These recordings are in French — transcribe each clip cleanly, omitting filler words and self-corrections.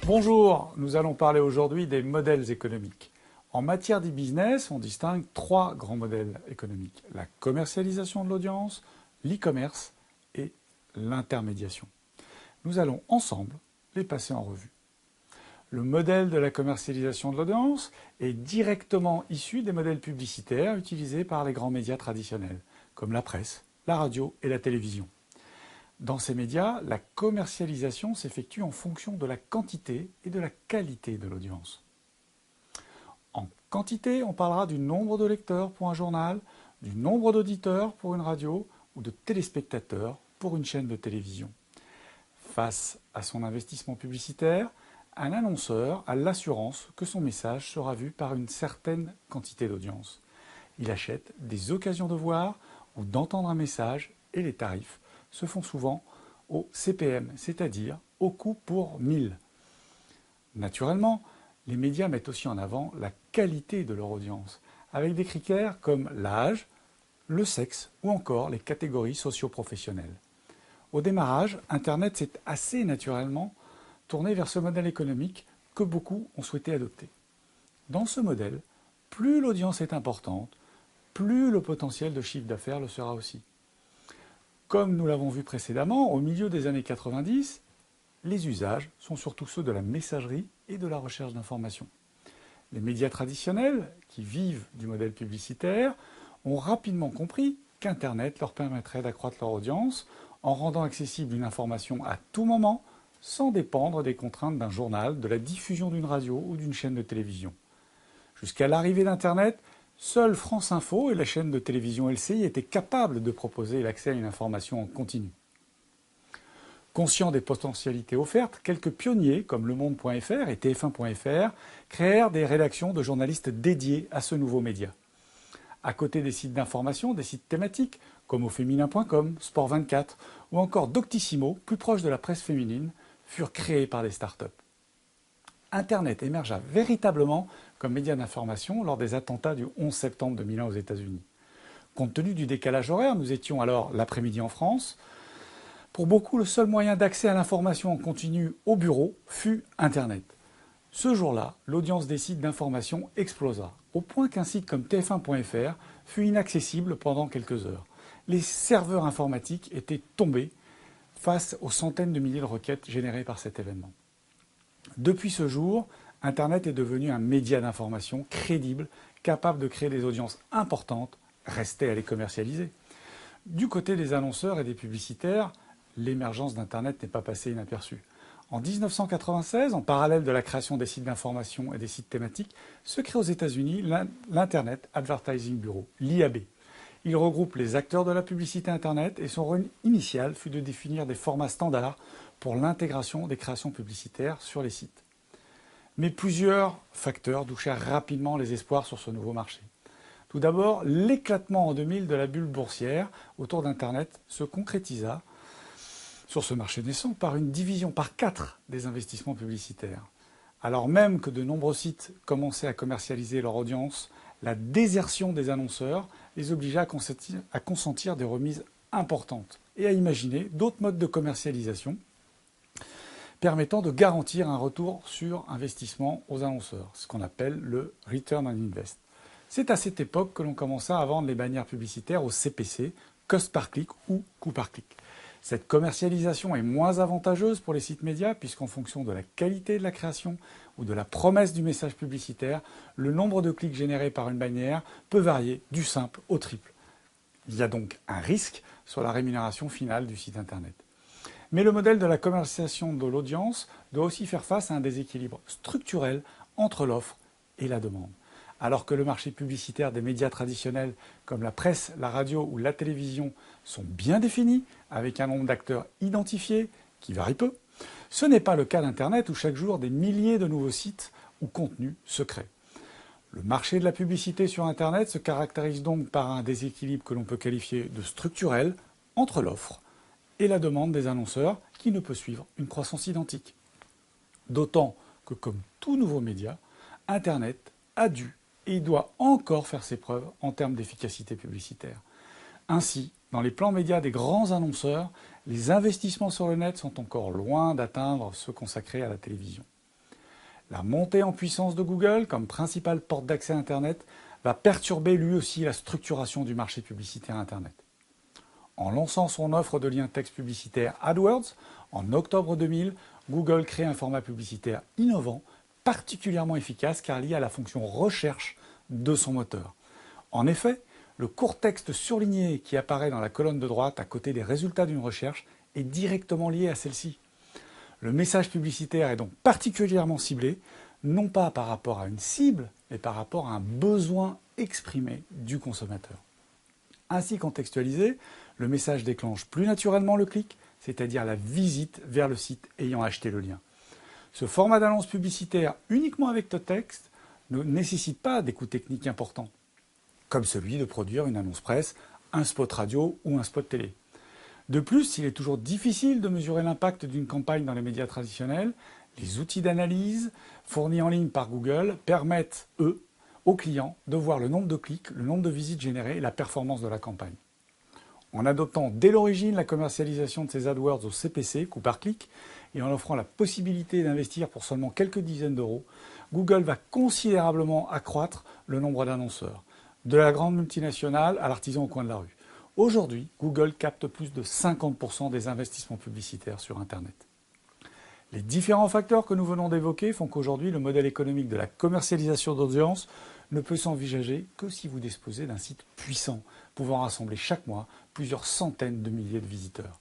Bonjour, nous allons parler aujourd'hui des modèles économiques. En matière d'e-business, on distingue trois grands modèles économiques. La commercialisation de l'audience, l'e-commerce et l'intermédiation. Nous allons ensemble les passer en revue. Le modèle de la commercialisation de l'audience est directement issu des modèles publicitaires utilisés par les grands médias traditionnels, comme la presse, la radio et la télévision. Dans ces médias, la commercialisation s'effectue en fonction de la quantité et de la qualité de l'audience. En quantité, on parlera du nombre de lecteurs pour un journal, du nombre d'auditeurs pour une radio ou de téléspectateurs pour une chaîne de télévision. Face à son investissement publicitaire, un annonceur a l'assurance que son message sera vu par une certaine quantité d'audience. Il achète des occasions de voir ou d'entendre un message et les tarifs se font souvent au CPM, c'est-à-dire au coût pour 1000. Naturellement, les médias mettent aussi en avant la qualité de leur audience, avec des critères comme l'âge, le sexe ou encore les catégories socio-professionnelles. Au démarrage, Internet s'est assez naturellement tourné vers ce modèle économique que beaucoup ont souhaité adopter. Dans ce modèle, plus l'audience est importante, plus le potentiel de chiffre d'affaires le sera aussi. Comme nous l'avons vu précédemment, au milieu des années 90, les usages sont surtout ceux de la messagerie et de la recherche d'informations. Les médias traditionnels, qui vivent du modèle publicitaire, ont rapidement compris qu'Internet leur permettrait d'accroître leur audience en rendant accessible une information à tout moment, sans dépendre des contraintes d'un journal, de la diffusion d'une radio ou d'une chaîne de télévision. Jusqu'à l'arrivée d'Internet, seule France Info et la chaîne de télévision LCI étaient capables de proposer l'accès à une information en continu. Conscients des potentialités offertes, quelques pionniers comme lemonde.fr et tf1.fr créèrent des rédactions de journalistes dédiés à ce nouveau média. À côté des sites d'information, des sites thématiques comme auféminin.com, Sport24 ou encore Doctissimo, plus proche de la presse féminine, furent créés par des startups. Internet émergea véritablement comme média d'information lors des attentats du 11 septembre 2001 aux États-Unis. Compte tenu du décalage horaire, nous étions alors l'après-midi en France. Pour beaucoup, le seul moyen d'accès à l'information en continu au bureau fut Internet. Ce jour-là, l'audience des sites d'information explosa, au point qu'un site comme tf1.fr fut inaccessible pendant quelques heures. Les serveurs informatiques étaient tombés face aux centaines de milliers de requêtes générées par cet événement. Depuis ce jour, Internet est devenu un média d'information crédible, capable de créer des audiences importantes, restait à les commercialiser. Du côté des annonceurs et des publicitaires, l'émergence d'Internet n'est pas passée inaperçue. En 1996, en parallèle de la création des sites d'information et des sites thématiques, se crée aux États-Unis l'Internet Advertising Bureau, l'IAB. Il regroupe les acteurs de la publicité Internet et son rôle initial fut de définir des formats standards pour l'intégration des créations publicitaires sur les sites. Mais plusieurs facteurs douchèrent rapidement les espoirs sur ce nouveau marché. Tout d'abord, l'éclatement en 2000 de la bulle boursière autour d'Internet se concrétisa sur ce marché naissant par une division par 4 des investissements publicitaires. Alors même que de nombreux sites commençaient à commercialiser leur audience, la désertion des annonceurs les obligea à consentir des remises importantes et à imaginer d'autres modes de commercialisation permettant de garantir un retour sur investissement aux annonceurs, ce qu'on appelle le Return on Invest. C'est à cette époque que l'on commença à vendre les bannières publicitaires au CPC, Cost par clic ou coût par clic. Cette commercialisation est moins avantageuse pour les sites médias puisqu'en fonction de la qualité de la création ou de la promesse du message publicitaire, le nombre de clics générés par une bannière peut varier du simple au triple. Il y a donc un risque sur la rémunération finale du site Internet. Mais le modèle de la commercialisation de l'audience doit aussi faire face à un déséquilibre structurel entre l'offre et la demande. Alors que le marché publicitaire des médias traditionnels comme la presse, la radio ou la télévision sont bien définis, avec un nombre d'acteurs identifiés qui varie peu, ce n'est pas le cas d'Internet où chaque jour des milliers de nouveaux sites ou contenus se créent. Le marché de la publicité sur Internet se caractérise donc par un déséquilibre que l'on peut qualifier de structurel entre l'offre et la demande des annonceurs qui ne peut suivre une croissance identique. D'autant que, comme tout nouveau média, Internet a dû et il doit encore faire ses preuves en termes d'efficacité publicitaire. Ainsi, dans les plans médias des grands annonceurs, les investissements sur le net sont encore loin d'atteindre ceux consacrés à la télévision. La montée en puissance de Google comme principale porte d'accès à Internet va perturber lui aussi la structuration du marché publicitaire Internet. En lançant son offre de lien texte publicitaire AdWords, en octobre 2000, Google crée un format publicitaire innovant, particulièrement efficace car lié à la fonction recherche de son moteur. En effet, le court texte surligné qui apparaît dans la colonne de droite à côté des résultats d'une recherche est directement lié à celle-ci. Le message publicitaire est donc particulièrement ciblé, non pas par rapport à une cible, mais par rapport à un besoin exprimé du consommateur. Ainsi contextualisé, le message déclenche plus naturellement le clic, c'est-à-dire la visite vers le site ayant acheté le lien. Ce format d'annonce publicitaire uniquement avec le texte ne nécessite pas des coûts techniques importants, comme celui de produire une annonce presse, un spot radio ou un spot télé. De plus, il est toujours difficile de mesurer l'impact d'une campagne dans les médias traditionnels. Les outils d'analyse fournis en ligne par Google permettent, eux, aux clients de voir le nombre de clics, le nombre de visites générées et la performance de la campagne. En adoptant dès l'origine la commercialisation de ces AdWords au CPC, coût par clic, et en offrant la possibilité d'investir pour seulement quelques dizaines d'euros, Google va considérablement accroître le nombre d'annonceurs, de la grande multinationale à l'artisan au coin de la rue. Aujourd'hui, Google capte plus de 50% des investissements publicitaires sur Internet. Les différents facteurs que nous venons d'évoquer font qu'aujourd'hui, le modèle économique de la commercialisation d'audience ne peut s'envisager que si vous disposez d'un site puissant, pouvant rassembler chaque mois plusieurs centaines de milliers de visiteurs.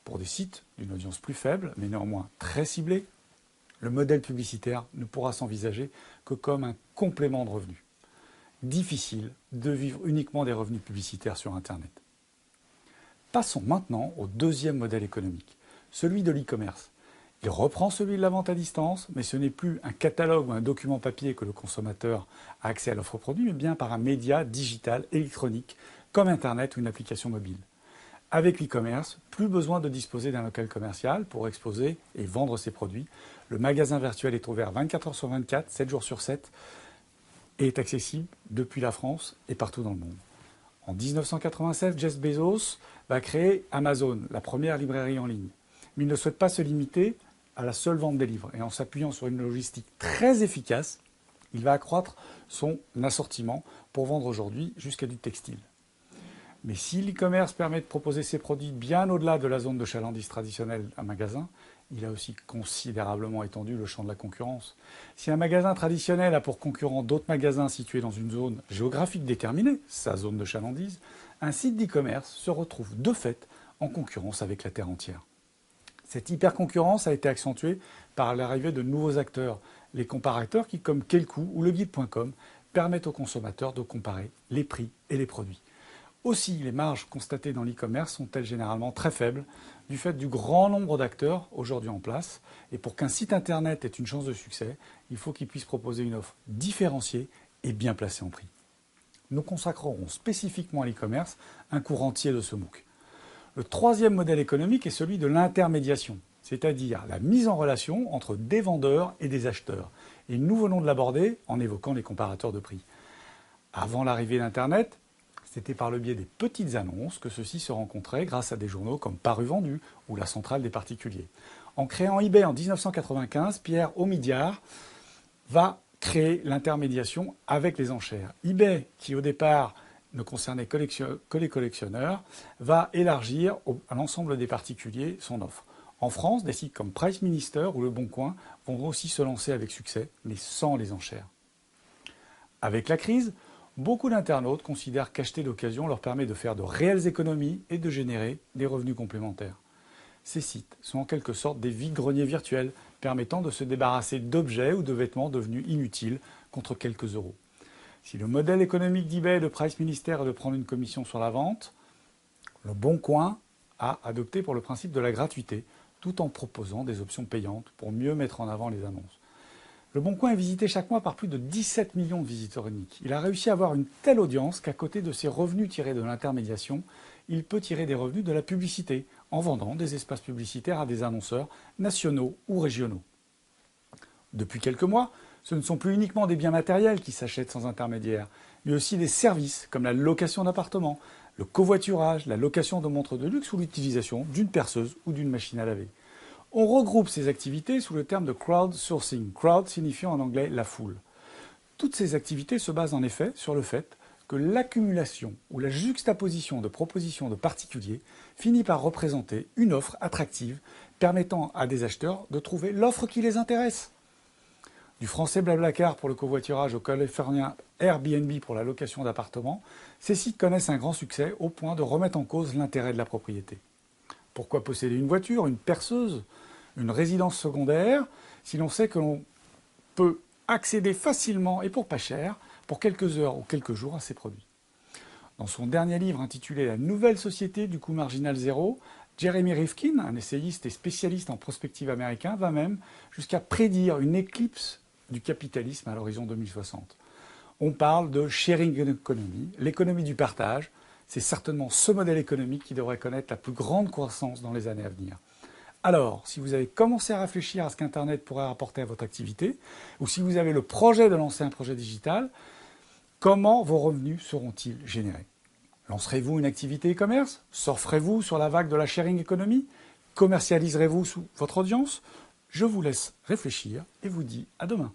Pour des sites d'une audience plus faible, mais néanmoins très ciblée, le modèle publicitaire ne pourra s'envisager que comme un complément de revenus. Difficile de vivre uniquement des revenus publicitaires sur Internet. Passons maintenant au deuxième modèle économique, celui de l'e-commerce. Il reprend celui de la vente à distance, mais ce n'est plus un catalogue ou un document papier que le consommateur a accès à l'offre produit, mais bien par un média digital électronique comme Internet ou une application mobile. Avec l'e-commerce, plus besoin de disposer d'un local commercial pour exposer et vendre ses produits. Le magasin virtuel est ouvert 24 heures sur 24, 7 jours sur 7 et est accessible depuis la France et partout dans le monde. En 1987, Jeff Bezos va créer Amazon, la première librairie en ligne. Mais il ne souhaite pas se limiter à la seule vente des livres. Et en s'appuyant sur une logistique très efficace, il va accroître son assortiment pour vendre aujourd'hui jusqu'à du textile. Mais si l'e-commerce permet de proposer ses produits bien au-delà de la zone de chalandise traditionnelle d'un magasin, il a aussi considérablement étendu le champ de la concurrence. Si un magasin traditionnel a pour concurrent d'autres magasins situés dans une zone géographique déterminée, sa zone de chalandise, un site d'e-commerce se retrouve de fait en concurrence avec la terre entière. Cette hyper-concurrence a été accentuée par l'arrivée de nouveaux acteurs, les comparateurs qui, comme Quelcou ou leguide.com, permettent aux consommateurs de comparer les prix et les produits. Aussi, les marges constatées dans l'e-commerce sont-elles généralement très faibles du fait du grand nombre d'acteurs aujourd'hui en place. Et pour qu'un site internet ait une chance de succès, il faut qu'il puisse proposer une offre différenciée et bien placée en prix. Nous consacrerons spécifiquement à l'e-commerce un cours entier de ce MOOC. Le troisième modèle économique est celui de l'intermédiation, c'est-à-dire la mise en relation entre des vendeurs et des acheteurs. Et nous venons de l'aborder en évoquant les comparateurs de prix. Avant l'arrivée d'Internet, c'était par le biais des petites annonces que ceux-ci se rencontraient grâce à des journaux comme Paru Vendu ou la Centrale des particuliers. En créant eBay en 1995, Pierre Omidyar va créer l'intermédiation avec les enchères. eBay, qui au départ ne concernait que les collectionneurs, va élargir à l'ensemble des particuliers son offre. En France, des sites comme Price Minister ou Le Bon Coin vont aussi se lancer avec succès, mais sans les enchères. Avec la crise, beaucoup d'internautes considèrent qu'acheter d'occasion leur permet de faire de réelles économies et de générer des revenus complémentaires. Ces sites sont en quelque sorte des vide-greniers virtuels permettant de se débarrasser d'objets ou de vêtements devenus inutiles contre quelques euros. Si le modèle économique d'eBay et de Price Minister est de prendre une commission sur la vente, Le Bon Coin a adopté pour le principe de la gratuité tout en proposant des options payantes pour mieux mettre en avant les annonces. Le Bon Coin est visité chaque mois par plus de 17 millions de visiteurs uniques. Il a réussi à avoir une telle audience qu'à côté de ses revenus tirés de l'intermédiation, il peut tirer des revenus de la publicité en vendant des espaces publicitaires à des annonceurs nationaux ou régionaux. Depuis quelques mois, ce ne sont plus uniquement des biens matériels qui s'achètent sans intermédiaire, mais aussi des services comme la location d'appartements, le covoiturage, la location de montres de luxe ou l'utilisation d'une perceuse ou d'une machine à laver. On regroupe ces activités sous le terme de crowdsourcing, crowd signifiant en anglais la foule. Toutes ces activités se basent en effet sur le fait que l'accumulation ou la juxtaposition de propositions de particuliers finit par représenter une offre attractive permettant à des acheteurs de trouver l'offre qui les intéresse. Du français Blablacar pour le covoiturage au californien Airbnb pour la location d'appartements, ces sites connaissent un grand succès au point de remettre en cause l'intérêt de la propriété. Pourquoi posséder une voiture, une perceuse, une résidence secondaire, si l'on sait que l'on peut accéder facilement et pour pas cher, pour quelques heures ou quelques jours à ces produits. Dans son dernier livre intitulé La nouvelle société du coût marginal zéro, Jeremy Rifkin, un essayiste et spécialiste en prospective américain, va même jusqu'à prédire une éclipse du capitalisme à l'horizon 2060. On parle de sharing economy, l'économie du partage. C'est certainement ce modèle économique qui devrait connaître la plus grande croissance dans les années à venir. Alors, si vous avez commencé à réfléchir à ce qu'Internet pourrait apporter à votre activité, ou si vous avez le projet de lancer un projet digital, comment vos revenus seront-ils générés? Lancerez-vous une activité e-commerce? Surferez-vous sur la vague de la sharing economy? Commercialiserez-vous sous votre audience? Je vous laisse réfléchir et vous dis à demain.